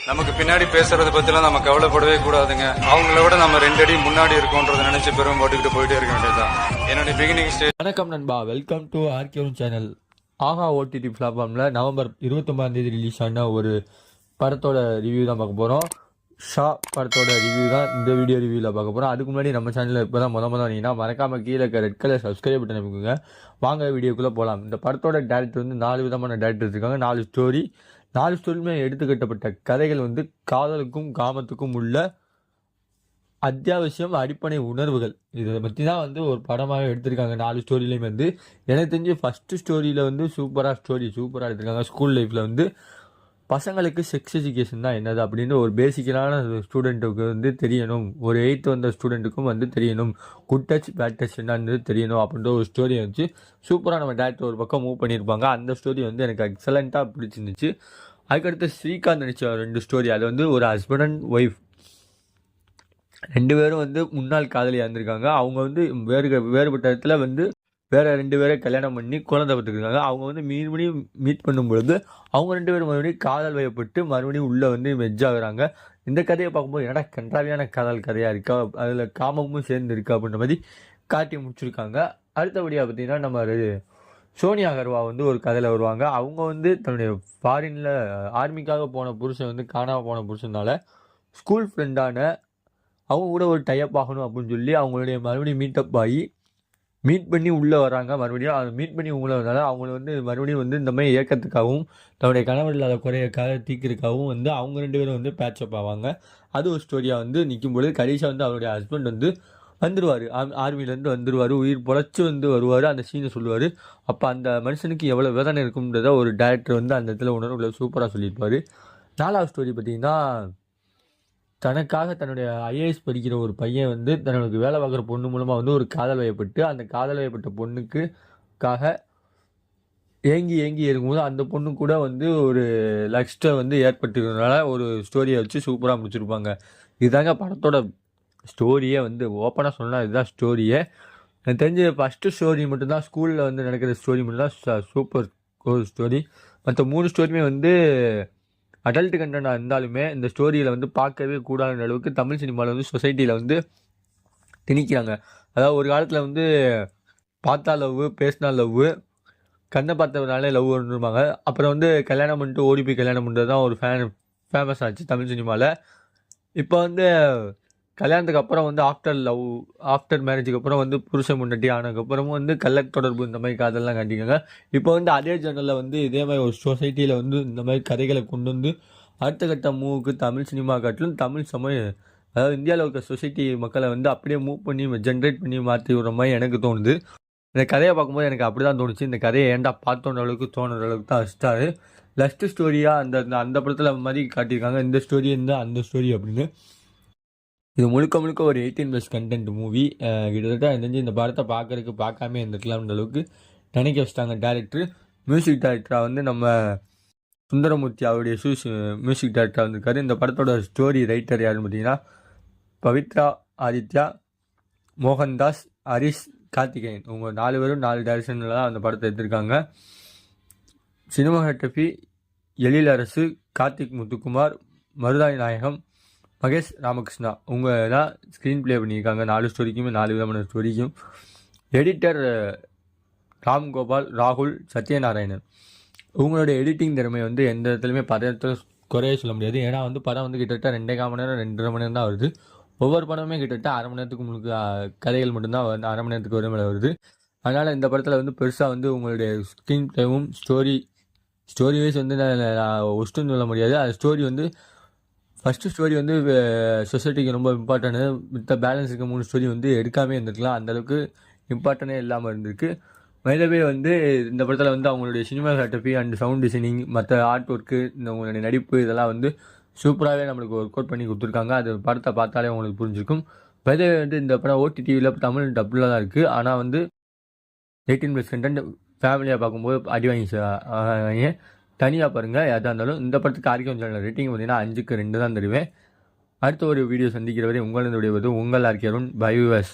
நமக்கு பின்னாடி பேசுறதை பத்திலாம் நம்ம கவலைப்படவே கூடாதுங்க. அவங்கள விட நம்ம 2 அடி முன்னாடி இருக்கோன்றதை நினைச்சு பெரும் போட்டுக்கிட்டு போயிட்டே இருக்க வேண்டியதுதான் என்னுடைய பிகினிங் ஸ்டேஜ். வணக்கம் நண்பா, வெல்கம் டு ஆர்கேவன் சேனல். ஆஹா ஓடிடி பிளாட்ஃபார்மில் நவம்பர் 29 ரிலீஸ் ஆன ஒரு படத்தோட ரிவ்யூ தான் பார்க்க போகிறோம். ஷா படத்தோட ரிவ்யூ தான் இந்த வீடியோ ரிவ்யூவில் பார்க்க போகிறோம். அதுக்கு முன்னாடி நம்ம சேனலில் இப்போ தான் முதல் வந்தீங்கன்னா மறக்காமல் கீழே இருக்க ரெட் கலர் சப்ஸ்கிரைப் பட்டன் அமைக்குங்க. வாங்க வீடியோக்குள்ளே போகலாம். இந்த படத்தோட டேரக்டர் வந்து 4 விதமான டேரக்டர் இருக்காங்க. 4 ஸ்டோரியுமே எடுத்துக்கட்டப்பட்ட கதைகள் வந்து காதலுக்கும் காமத்துக்கும் உள்ள அத்தியாவசியம் அடிப்படை உணர்வுகள் இதை பற்றி தான் வந்து ஒரு படமாக எடுத்திருக்காங்க. 4 ஸ்டோரியிலையும் வந்து எனக்கு தெரிஞ்சு ஃபஸ்ட்டு ஸ்டோரியில் வந்து சூப்பராக எடுத்திருக்காங்க. ஸ்கூல் லைஃப்பில் வந்து பசங்களுக்கு செக்ஸ் எஜுகேஷன் தான் என்னது அப்படின்னு ஒரு பேசிக்கலான ஸ்டூடெண்ட்டுக்கு வந்து தெரியணும். ஒரு 8th வந்த ஸ்டூடெண்ட்டுக்கும் வந்து தெரியணும். குட் டச் பேட் டச் என்னன்னு தெரியணும் அப்படின்ற ஒரு ஸ்டோரி வந்து சூப்பராக நம்ம டேரக்டர் ஒரு பக்கம் மூவ் பண்ணியிருப்பாங்க. அந்த ஸ்டோரி வந்து எனக்கு எக்ஸலண்ட்டாக பிடிச்சிருந்துச்சு. அதுக்கடுத்து ஸ்ரீகாந்த் நடித்த 2 ஸ்டோரி, அது வந்து ஒரு ஹஸ்பண்ட் அண்ட் ஒய்ஃப் 2 பேரும் வந்து முன்னாள் காதலியாக இருந்திருக்காங்க. அவங்க வந்து வேறுபட்ட இடத்துல வந்து வேறு 2 பேரை கல்யாணம் பண்ணி குழந்தை பெற்றுருக்காங்க. அவங்க வந்து மறுபடியும் மீட் பண்ணும்பொழுது அவங்க 2 பேரும் மறுபடியும் காதல் வயப்பட்டு மறுபடியும் உள்ளே வந்து மெஜ் ஆகுறாங்க. இந்த கதையை பார்க்கும்போது என்னடா கன்றாவியான காதல் கதையாக இருக்கா, அதில் காமமும் சேர்ந்து இருக்கா அப்படின்ற மாதிரி காட்டி முடிச்சிருக்காங்க. அடுத்தபடியாக பார்த்தீங்கன்னா நம்ம சோனியா அகர்வா வந்து ஒரு கதையில் வருவாங்க. அவங்க வந்து தன்னுடைய ஃபாரினில் ஆர்மிக்காக போன புருஷன் வந்து காணாமல் போன புருஷனால ஸ்கூல் ஃப்ரெண்டான அவங்க கூட ஒரு டைப் ஆகணும் அப்படின்னு சொல்லி அவங்களுடைய மறுபடியும் மீட்டப் ஆகி மீட் பண்ணி உள்ளே வராங்க. மறுபடியும் அதை மீட் பண்ணி உள்ளே வந்தாலும் அவங்கள வந்து மறுபடியும் வந்து இந்த மாதிரி இயக்கத்துக்காகவும் தன்னுடைய கணவர் இல்லாத குறையக்காக தீக்கிறதுக்காகவும் வந்து அவங்க 2 பேரும் வந்து பேட்சப் ஆவாங்க. அது ஒரு ஸ்டோரியாக வந்து நிற்கும் பொழுது கடைசியாக வந்து அவருடைய ஹஸ்பண்ட் வந்து வந்துடுவார், ஆர்மிலேருந்து வந்துடுவார், உயிர் பொழைச்சி வந்து வருவார். அந்த சீனை சொல்லுவார். அப்போ அந்த மனுஷனுக்கு எவ்வளோ வேதனை இருக்கும்ன்றதை ஒரு டேரக்டர் வந்து அந்த இடத்துல உணர்வுகளை சூப்பராக சொல்லியிருப்பார். 4வது ஸ்டோரி பார்த்திங்கன்னா, தனக்காக தன்னுடைய ஐஏஎஸ் படிக்கிற ஒரு பையன் வந்து தனக்கு வேலை பார்க்குற பொண்ணு மூலமாக வந்து ஒரு காதல் வயப்பட்டு அந்த காதல் வயப்பட்ட பொண்ணுக்காக ஏங்கி இருக்கும்போது அந்த பொண்ணு கூட வந்து ஒரு லக்ஸ்ட்டை வந்து ஏற்பட்டுக்கிறதுனால ஒரு ஸ்டோரியை வச்சு சூப்பராக முடிச்சிருப்பாங்க. இதுதாங்க படத்தோட ஸ்டோரியே. வந்து ஓப்பனாக சொன்னால் இதுதான் ஸ்டோரியே. எனக்கு தெரிஞ்ச ஃபஸ்ட்டு ஸ்டோரி மட்டும்தான், ஸ்கூலில் வந்து நடக்கிற ஸ்டோரி மட்டும்தான் சூப்பர் ஸ்டோரி. மற்ற 3 ஸ்டோரியுமே வந்து அடல்ட் கண்டென்ட்டாக இருந்தாலுமே இந்த ஸ்டோரியில் வந்து பார்க்கவே கூடாத அளவுக்கு தமிழ் சினிமாவில் வந்து சொசைட்டியில் வந்து திணிக்கிறாங்க. அதாவது ஒரு காலத்தில் வந்து பார்த்தா லவ், பேசினா லவ், கண்ணை பார்த்தவனாலே லவ் வந்துருப்பாங்க. அப்புறம் வந்து கல்யாணம் பண்ணிட்டு ஓடி போய் கல்யாணம் பண்ணுறது தான் ஒரு ஃபேமஸ் ஆச்சு தமிழ் சினிமாவில். இப்போ வந்து கல்யாணத்துக்கு அப்புறம் வந்து ஆஃப்டர் மேரேஜுக்கு அப்புறம் வந்து புருஷன் முன்னாடி ஆனதுக்கப்புறமும் வந்து கள்ள தொடர்பு இந்த மாதிரி கதையெல்லாம் காட்டிக்காங்க. இப்போ வந்து அதே ஜேர்னலில் வந்து இதே மாதிரி ஒரு சொசைட்டியில் வந்து இந்த மாதிரி கதைகளை கொண்டு வந்து அடுத்த கட்ட மூவுக்கு தமிழ் சினிமா காட்டிலும் அதாவது இந்தியாவில் இருக்க சொசைட்டி மக்களை வந்து அப்படியே மூவ் பண்ணி ஜென்ரேட் பண்ணி மாற்றி விடுற மாதிரி எனக்கு தோணுது. இந்த கதையை பார்க்கும்போது எனக்கு அப்படி தான் தோணுச்சு. இந்த கதையை ஏன்டா பார்த்தோன்ற அளவுக்கு தோணுற அளவுக்கு தான் ஸ்டாரு. லஸ்ட் ஸ்டோரியாக அந்த படத்தில் மாதிரி காட்டியிருக்காங்க. இந்த ஸ்டோரி இருந்தால் அந்த ஸ்டோரி அப்படின்னு. இது முழுக்க ஒரு 18+ கண்டென்ட் மூவி. கிட்டத்தட்ட தெரிஞ்சு இந்த படத்தை பார்க்காம இருந்துக்கலாம்ன்ற அளவுக்கு நினைக்க வச்சிட்டாங்க டேரக்டர். மியூசிக் டைரக்டராக வந்து நம்ம சுந்தரமூர்த்தி அவருடைய மியூசிக் டைரக்டராக வந்திருக்காரு. இந்த படத்தோட ஸ்டோரி ரைட்டர் யாருன்னு பார்த்தீங்கன்னா பவித்ரா ஆதித்யா, மோகன்தாஸ், ஹரிஷ், கார்த்திகேயன். இவங்க 4 பேரும் 4 டைரக்ஷனில் தான் அந்த படத்தை எடுத்திருக்காங்க. சினிமாட்டோகிராஃபி எழிலரசு, கார்த்திக் முத்துக்குமார், மருதாய் நாயகம், மகேஷ் ராமகிருஷ்ணா. அவங்க தான் ஸ்க்ரீன் ப்ளே பண்ணியிருக்காங்க 4 ஸ்டோரிக்குமே, 4 விதமான ஸ்டோரிக்கும். எடிட்டர் ராம்கோபால், ராகுல், சத்யநாராயணன். உங்களுடைய எடிட்டிங் திறமை வந்து எந்த இடத்துலையுமே படத்தில் குறைய சொல்ல முடியாது. ஏன்னா வந்து படம் வந்து கிட்டத்தட்ட 2.25 மணி நேரம் 2.5 மணி நேரம் தான் வருது. ஒவ்வொரு படமுமே கிட்டத்தட்ட 1/2 மணி நேரத்துக்கு முழுக்க கதைகள் மட்டும்தான் வந்து 1/2 மணி நேரத்துக்கு ஒரு மேலே வருது. அதனால் இந்த படத்தில் வந்து பெருசாக வந்து உங்களுடைய ஸ்க்ரீன் ப்ளேவும் ஸ்டோரி வைஸ் வந்து ஒஸ்ட்டுன்னு சொல்ல முடியாது. அது ஸ்டோரி வந்து ஃபஸ்ட்டு ஸ்டோரி வந்து சொசைட்டிக்கு ரொம்ப இம்பார்ட்டன்ட்டு. மித்த பேலன்ஸ் இருக்க 3 ஸ்டோரி வந்து எடுக்காமே இருந்திருக்கலாம். அந்தளவுக்கு இம்பார்ட்டனே இல்லாமல் இருந்திருக்கு. மேலவே வந்து இந்த படத்தில் வந்து அவங்களுடைய சினிமாட்டோகிராஃபி அண்ட் சவுண்ட் டிசைனிங், மற்ற ஆர்ட் ஒர்க்கு, உங்களுடைய நடிப்பு இதெல்லாம் வந்து சூப்பராகவே நம்மளுக்கு ஒர்க் அவுட் பண்ணி கொடுத்துருக்காங்க. அது படத்தை பார்த்தாலே உங்களுக்கு புரிஞ்சிருக்கும். மேலவே வந்து இந்த படம் ஓடிடியில் தமிழ் டப்பில் தான் இருக்குது. ஆனால் வந்து 18+ கண்டென்ட் ஃபேமிலியாக பார்க்கும்போது அடி வாங்கி தனியாக பாருங்கள். எதாக இருந்தாலும் இந்த படத்துக்கு ஆர்கேவன் சேனல் ரேட்டிங் பார்த்தீங்கன்னா 5க்கு 2 தான் தருவேன். அடுத்த ஒரு வீடியோ சந்திக்கிற வரை உங்களிடம் விடைபெறுவது உங்கள் ஆர்கேவன். By viewers.